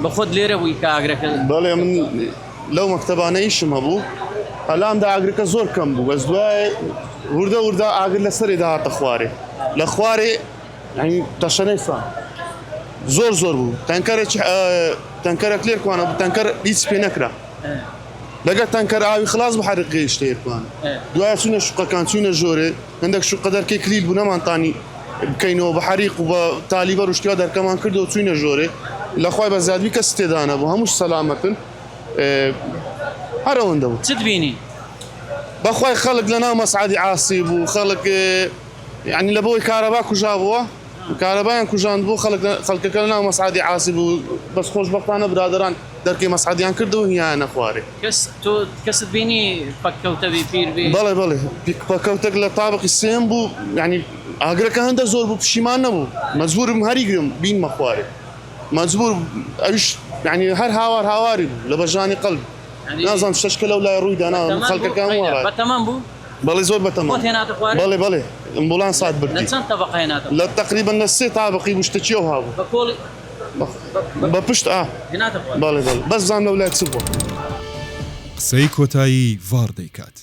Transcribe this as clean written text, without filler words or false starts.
بخۆت لێرە بووی کە ئاگرەکە بەڵێ من لەو مەکتەبانە ئیشم هەبوو هەلامدا ئاگرەکە زۆر کەم بوو بەس دوای وردە ئاگر لەسەری داهاتە خوارێ لە خوارێ تەشەنەی سان زۆر بوو تەنکەرێک لێرکوانە بوو تەنکەر هیچ پێ نەکرا لەگەر تەنکەر ئاوی خلاص بوو حرقی شتێرکوانە دوای چوونە شوقەکان چوونە ژۆرێ هەندێک شوقە دەرکەی کلیل بوو نەمانتانی بکەینەوە بە حەریق و بە تالیبە ڕشتیا دەرکەمان کردەوە چوینە ژۆرێ لەخوای بە زیادوی کەس تێدا نەبوو هەمووش سەلامەتن هەر ئەوەندە بوو چت بینی بەخوای خەڵک لەناو مەسعەدی عاسی بوو خەڵک یعنی لە بۆی کارەبا کوژا بووە کارەبایان کوژاند بوو خەڵکەکە لەناو مەسعەدی عاسی بوو بەس خۆشبەختانە برادەران دەرکەی مەسعەدیان کردەوە هیان نەخوارێ کەست بینی پەککەوتەبی پیر بێ بەڵێ پەککەوتێک لە تابقی سێم بوو یعنی ئاگرەکە هەندە زۆر بوو پشیمان نەبوو مەجبورم هەریگرم بینمە خوارێ مەجبور ئەویش یعنی هەر هاواری بوو لە بەژانی قەڵب نازانم شتەشکە لەو لای ڕوویدا خەڵکەکان وایە بەتەمام بوو بەڵێ زۆر بەتەمام بەڵێ ئەمبولانس هات بردی لە چەند تەبەقە هێناتەوە لە تقریبا لە سێ تابقی بوو شتەچیەوە هابوو بە کۆڵی بە پشت بەڵێ بەس بزانم لەو لای چ بووە قسەی کۆتایی ڤار دەیکات.